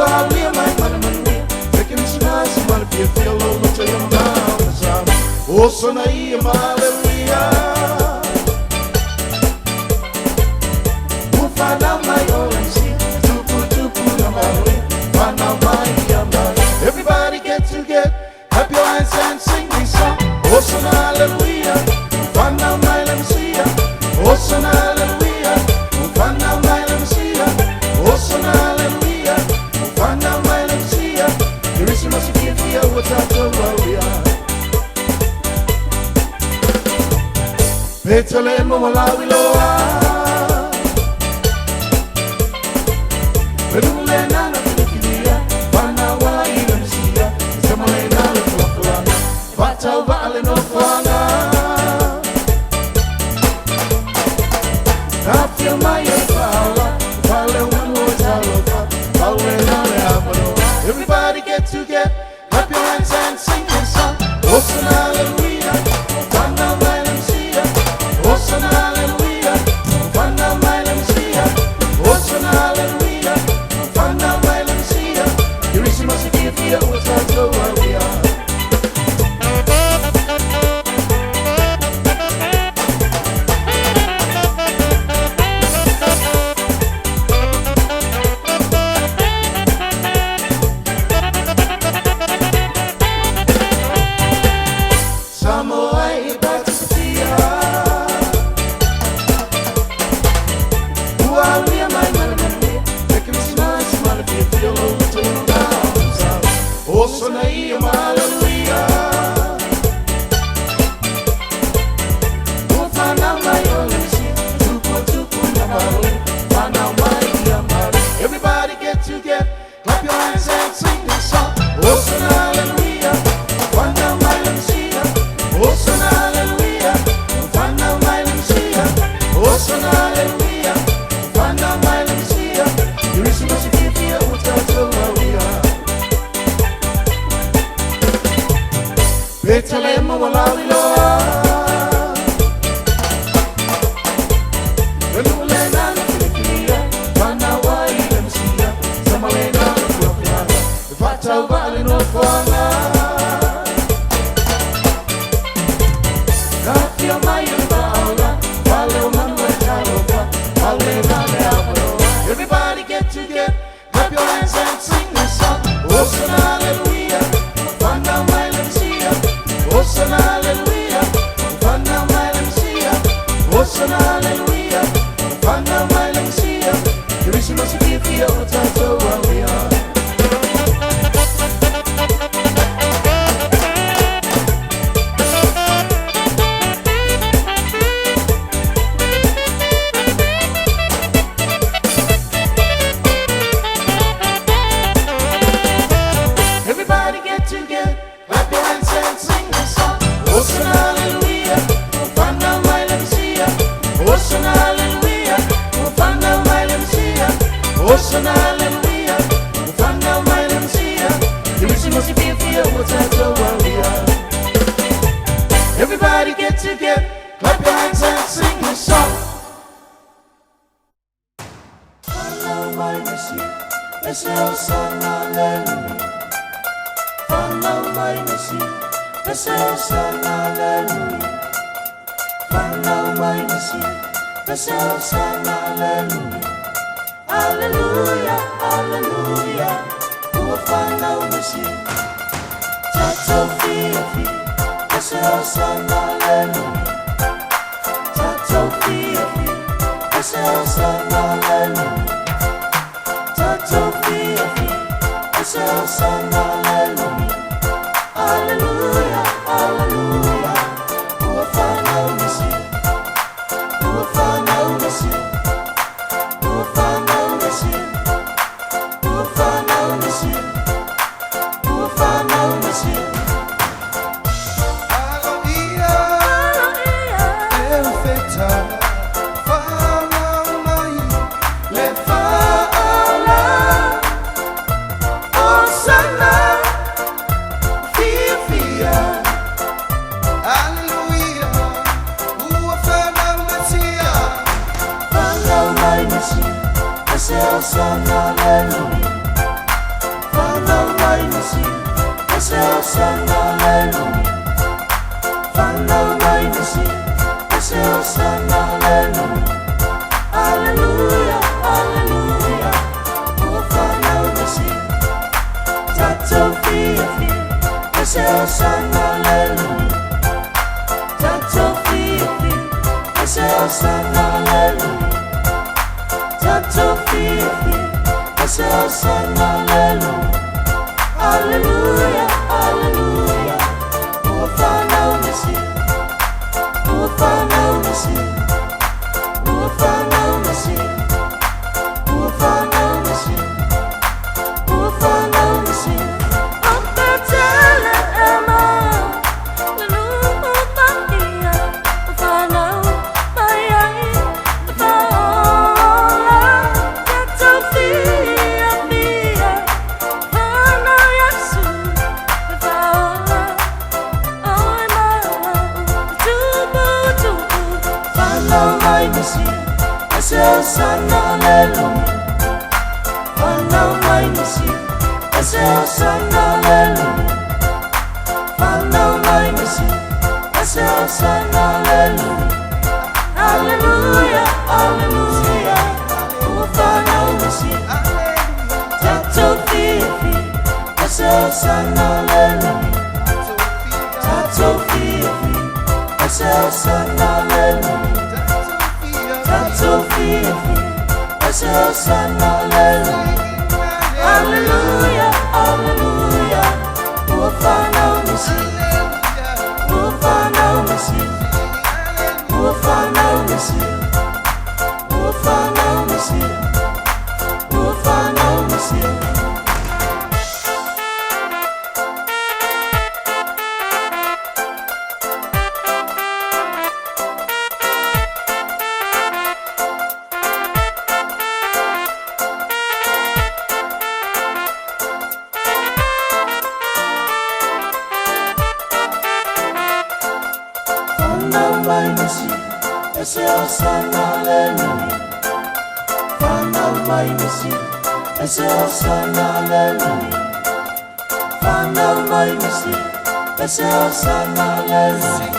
Ualia mai manamania, making smiles and money feel feel low to your mouth. Osana ia hallelujah. Fanau mai orange, tupu na maui. Fanau mai amai. Everybody get together, clap your hands and sing this song. Osana hallelujah. Fanau mai Mesia. Osana hallelujah. Fanau mai Mesia. Osana hallelujah. Fanau mai Mesia. There is much to give you without the warrior. Petale mo malawi loa. Pedulena na Tropicana, Fanau mai Mesia, Samalena na Tropicana, Fatau vale no fanga. I feel my power, vale one more talofa, vale na leapano. Everybody get together, clap your hands and sing this song. Osana hallelujah, Fanau mai Mesia, Osana hallelujah, Fanau mai Mesia, Osana hallelujah. Fanau mai Mesia, there is much to give you without the warrior. Samoa ipatia, ualia mai manamania, making smiles and money feel low to your mouth. Osana ia hallelujah. Fanau mai Mesia, tupu na maui. Fanau mai amai. Everybody get together, clap your hands and sing this song. Osana hallelujah. Fanau mai Mesia. Osana hallelujah. Fanau mai Mesia. Osana hallelujah. Fanau mai Mesia. There is much to give you without the warrior. Petale mo malawi loa. Pedulena na Tropicana, Fanau mai Mesia, Samalena na Tropicana, Fatau vale no fanga. I feel my power, vale one more talofa, vale na leapano. Everybody get together, clap your hands and sing this song. Osana hallelujah, Fanau mai Mesia, Osana hallelujah, Fanau mai Mesia, Osana hallelujah, Fanau mai Mesia. There is much to give you without the warrior. Everybody get together, clap your hands and sing this song. Osana hallelujah, Fanau mai Mesia, Osana hallelujah, Fanau mai Mesia, Osana hallelujah, Fanau mai Mesia. There is much to give you without the warrior. Everybody get together, clap your hands and sing this song. Fanau mai Mesia, Mesia Osana hallelujah. Fanau mai Mesia, Mesia Osana hallelujah. Fanau mai Mesia, Mesia Osana hallelujah. Hallelujah, hallelujah. Fanau Mesia, Tato fia, Mesia Osana hallelujah. Tato fia, Mesia Osana hallelujah. Tato fia, Mesia Osana hallelujah. Hallelujah, hallelujah. Fanau Mesia, Fanau Mesia, Fanau Mesia, Fanau Mesia, Fanau Mesia. Osana. Osana, hallelujah. Fanau mai Mesia, ese Osana, hallelujah. Hallelujah, hallelujah. Oh, Fanau Mesia, Tato fia fia, ese Osana, hallelujah. Tato fia fia, ese Osana, hallelujah. Tato fia fia, ese Osana, hallelujah. Hallelujah, hallelujah. Oh, Fanau Mesia, oh, Fanau Mesia, oh, Fanau Mesia, oh, Fanau Mesia, oh, Fanau Mesia. I'm Bertella Emma, the new Bahia, the Fanau, my eye, the Paola, that's Sophia, Mia, Fanau Yasu, the Paola, oh, my love, Tubu, Fanau mai Mesia, ese Osana, hallelujah. Fanau mai Mesia, ese Osana, hallelujah. Fanau mai Mesia, ese Osana, hallelujah. Hallelujah, hallelujah. Oh, Fanau Mesia, Tato fia fia, ese Osana, hallelujah. Tato fia fia, ese Osana, hallelujah. Tato fia fia, ese Osana, hallelujah. Hallelujah, hallelujah. Oh, Fanau Mesia, oh, Fanau Mesia, oh, Fanau Mesia, oh, Fanau Mesia, oh, Fanau Mesia. Fanau mai Mesia, ese Osana, hallelujah. Fanau mai Mesia, ese Osana, hallelujah. Fanau mai Mesia, ese Osana, hallelujah.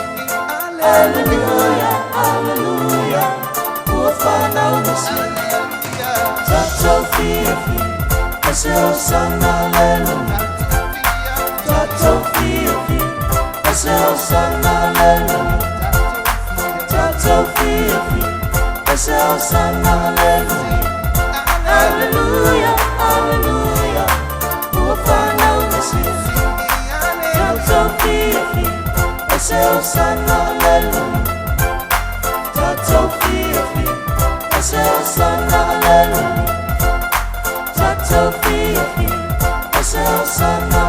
Hallelujah, hallelujah. Oh, Fanau Mesia, Tato fia fia, ese Osana, hallelujah. Tato fia fia, ese Osana, hallelujah. Tato fia fia, ese Osana, hallelujah. Hallelujah, hallelujah. Oh, Fanau Mesia, Tato fia fia, ese Osana, hallelujah. Tato fia fia, ese Osana, hallelujah. Tato fia fia, ese Osana,